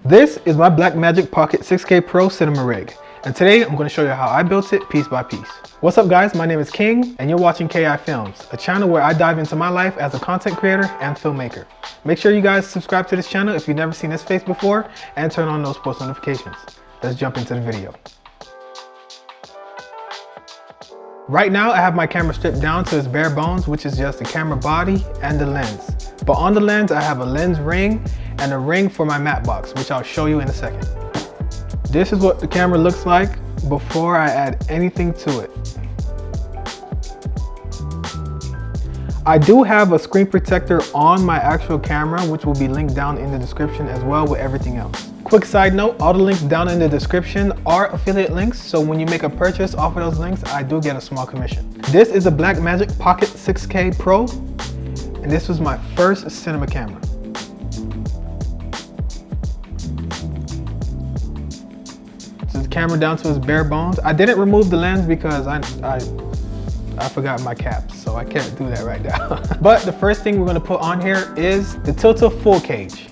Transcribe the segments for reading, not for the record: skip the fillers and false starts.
This is my Blackmagic Pocket 6K Pro cinema rig, and today I'm going to show you how I built it piece by piece. What's up guys, my name is King and you're watching KI Films, a channel where I dive into my life as a content creator and filmmaker. Make sure you guys subscribe to this channel if you've never seen this face before and turn on those post notifications. Let's jump into the video. Right now I have my camera stripped down to its bare bones, which is just the camera body and the lens. But on the lens I have a lens ring and a ring for my matte box, which I'll show you in a second. This is what the camera looks like before I add anything to it. I do have a screen protector on my actual camera, which will be linked down in the description as well with everything else. Quick side note, all the links down in the description are affiliate links, so when you make a purchase off of those links, I do get a small commission. This is a Blackmagic Pocket 6K Pro, and this was my first cinema camera. So the camera down to its bare bones. I didn't remove the lens because I forgot my caps, so I can't do that right now. But the first thing we're going to put on here is the Tilta full cage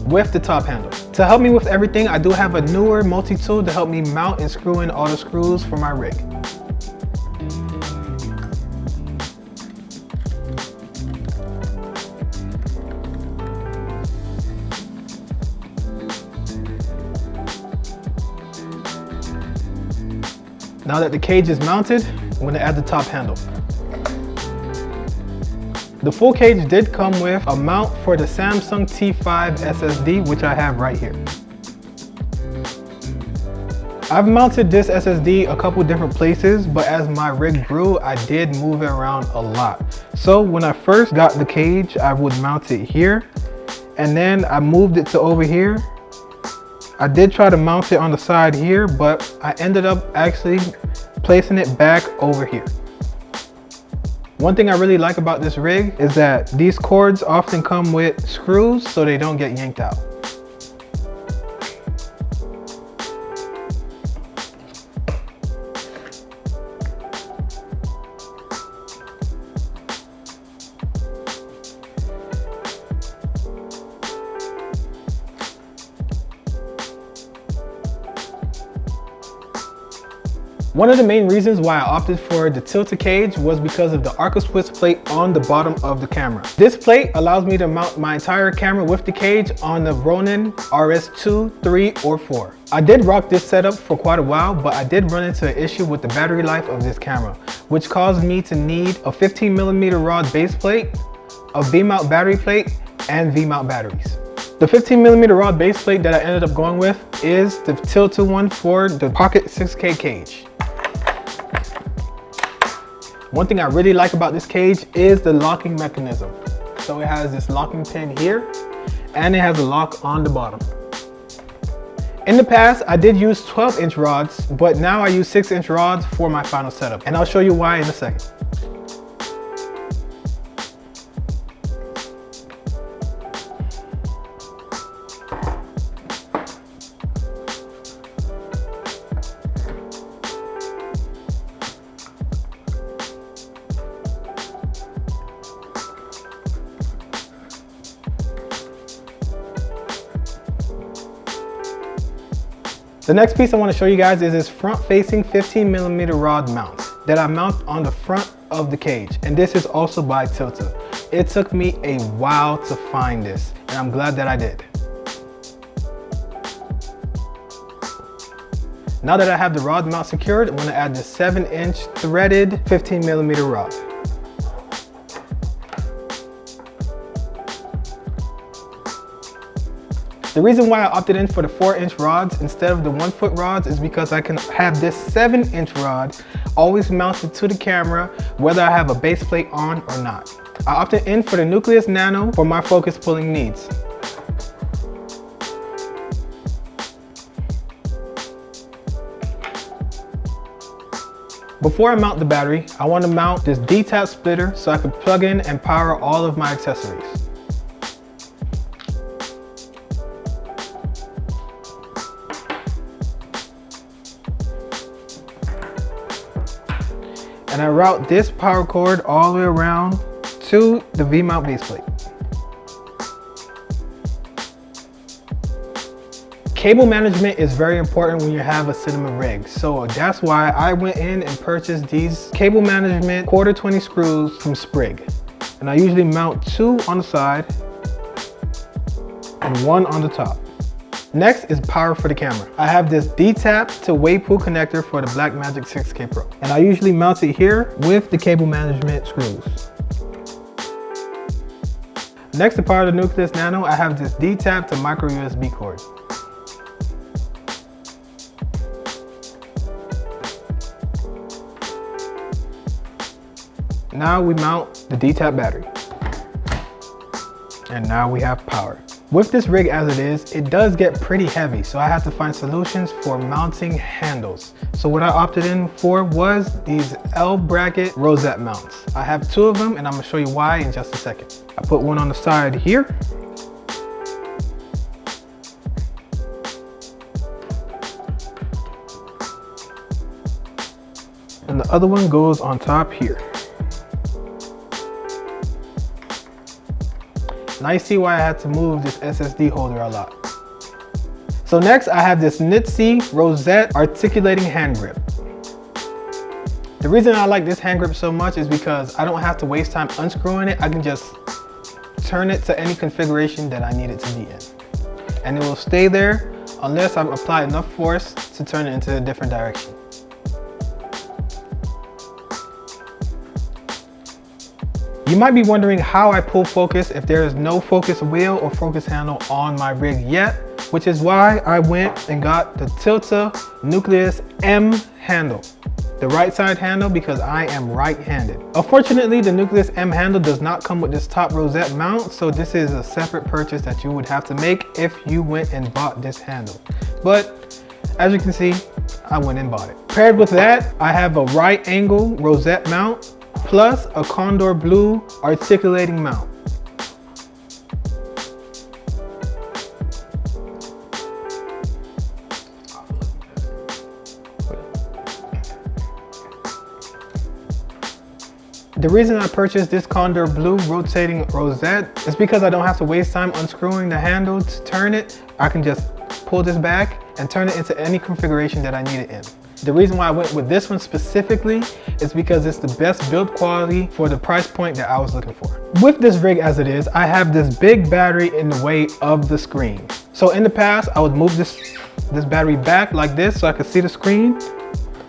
with the top handle. To help me with everything, I do have a Neewer Multi tool to help me mount and screw in all the screws for my rig. Now that the cage is mounted, I'm going to add the top handle. The full cage did come with a mount for the Samsung T5 SSD, which I have right here. I've mounted this SSD a couple different places, but as my rig grew, I did move it around a lot. So when I first got the cage, I would mount it here, and then I moved it to over here. I did try to mount it on the side here, but I ended up actually placing it back over here. One thing I really like about this rig is that these cords often come with screws so they don't get yanked out. One of the main reasons why I opted for the Tilta cage was because of the Arco-Swiss plate on the bottom of the camera. This plate allows me to mount my entire camera with the cage on the Ronin RS2, 3, or 4. I did rock this setup for quite a while, but I did run into an issue with the battery life of this camera, which caused me to need a 15mm rod base plate, a V-mount battery plate, and V-mount batteries. The 15mm rod base plate that I ended up going with is the Tilta one for the Pocket 6K cage. One thing I really like about this cage is the locking mechanism. So it has this locking pin here, and it has a lock on the bottom. In the past, I did use 12-inch rods, but now I use 6-inch rods for my final setup, and I'll show you why in a second. The next piece I want to show you guys is this front-facing 15mm rod mount that I mount on the front of the cage, and this is also by Tilta. It took me a while to find this, and I'm glad that I did. Now that I have the rod mount secured, I'm going to add the 7-inch threaded 15mm rod. The reason why I opted in for the 4-inch rods instead of the 1-foot rods is because I can have this 7-inch rod always mounted to the camera whether I have a base plate on or not. I opted in for the Nucleus Nano for my focus pulling needs. Before I mount the battery, I want to mount this D-tap splitter so I can plug in and power all of my accessories. And I route this power cord all the way around to the V-mount base plate. Cable management is very important when you have a cinema rig. So that's why I went in and purchased these cable management 1/4 screws from Sprig. And I usually mount 2 on the side and 1 on the top. Next is power for the camera. I have this D-tap to wave pool connector for the Blackmagic 6K Pro. And I usually mount it here with the cable management screws. Next to power the Nucleus Nano, I have this D-tap to micro USB cord. Now we mount the D-tap battery. And now we have power. With this rig as it is, it does get pretty heavy, so I have to find solutions for mounting handles. So what I opted in for was these L bracket rosette mounts. I have 2 of them and I'm gonna show you why in just a second. I put one on the side here. And the other one goes on top here. Now you see why I had to move this SSD holder a lot. So next I have this Nitsy Rosette articulating hand grip. The reason I like this hand grip so much is because I don't have to waste time unscrewing it. I can just turn it to any configuration that I need it to be in. And it will stay there unless I apply enough force to turn it into a different direction. You might be wondering how I pull focus if there is no focus wheel or focus handle on my rig yet, which is why I went and got the Tilta Nucleus M handle. The right side handle because I am right-handed. Unfortunately, the Nucleus M handle does not come with this top rosette mount, so this is a separate purchase that you would have to make if you went and bought this handle. But as you can see, I went and bought it. Paired with that, I have a right angle rosette mount plus a Condor Blue articulating mount. The reason I purchased this Condor Blue rotating rosette is because I don't have to waste time unscrewing the handle to turn it. I can just pull this back and turn it into any configuration that I need it in. The reason why I went with this one specifically is because it's the best build quality for the price point that I was looking for. With this rig as it is, I have this big battery in the way of the screen. So in the past, I would move this battery back like this so I could see the screen,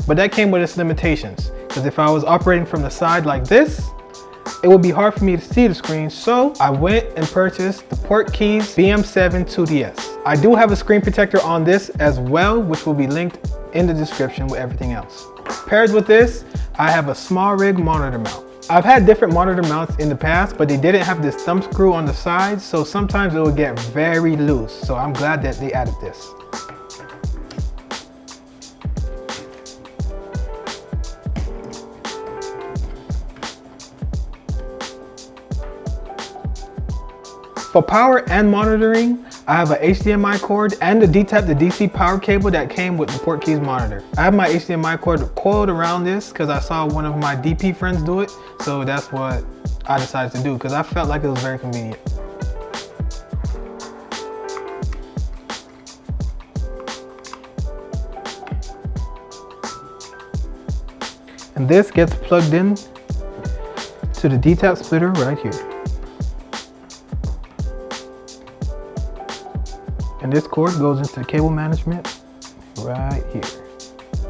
but that came with its limitations. Because if I was operating from the side like this, it would be hard for me to see the screen, so I went and purchased the Portkeys BM7 2DS. I do have a screen protector on this as well, which will be linked in the description with everything else. Paired with this, I have a small rig monitor mount. I've had different monitor mounts in the past, but they didn't have this thumb screw on the side, so sometimes it would get very loose. So I'm glad that they added this. For power and monitoring, I have a HDMI cord and the D-tap to DC power cable that came with the Portkeys monitor. I have my HDMI cord coiled around this because I saw one of my DP friends do it, so that's what I decided to do because I felt like it was very convenient. And this gets plugged in to the D-tap splitter right here. And this cord goes into the cable management right here.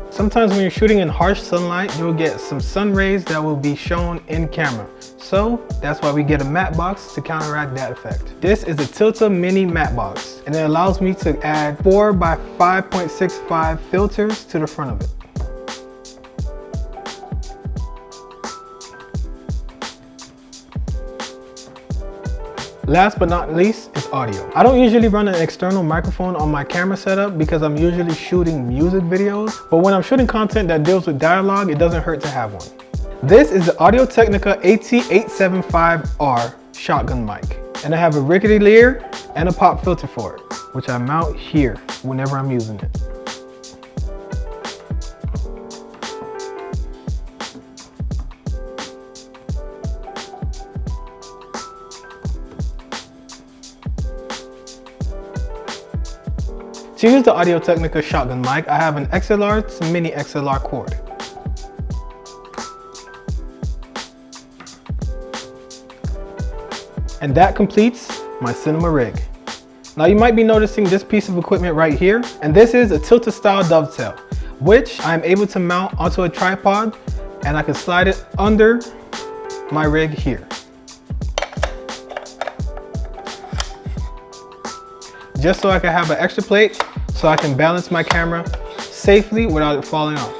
Sometimes when you're shooting in harsh sunlight, you'll get some sun rays that will be shown in camera. So that's why we get a matte box to counteract that effect. This is a Tilta mini matte box, and it allows me to add 4 by 5.65 filters to the front of it. Last but not least is audio. I don't usually run an external microphone on my camera setup because I'm usually shooting music videos, but when I'm shooting content that deals with dialogue, it doesn't hurt to have one. This is the Audio-Technica AT875R shotgun mic, and I have a rickety leer and a pop filter for it, which I mount here whenever I'm using it. To use the Audio-Technica shotgun mic, I have an XLR to mini XLR cord. And that completes my cinema rig. Now you might be noticing this piece of equipment right here, and this is a Tilta style dovetail, which I'm able to mount onto a tripod, and I can slide it under my rig here. Just so I can have an extra plate so I can balance my camera safely without it falling off.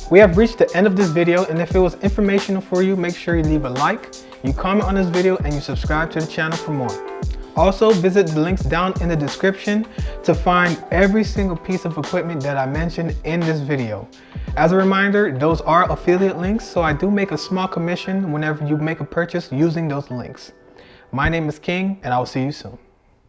We have reached the end of this video, and if it was informational for you, make sure you leave a like, you comment on this video, and you subscribe to the channel for more. Also, visit the links down in the description to find every single piece of equipment that I mentioned in this video. As a reminder, those are affiliate links, so I do make a small commission whenever you make a purchase using those links. My name is King, and I will see you soon.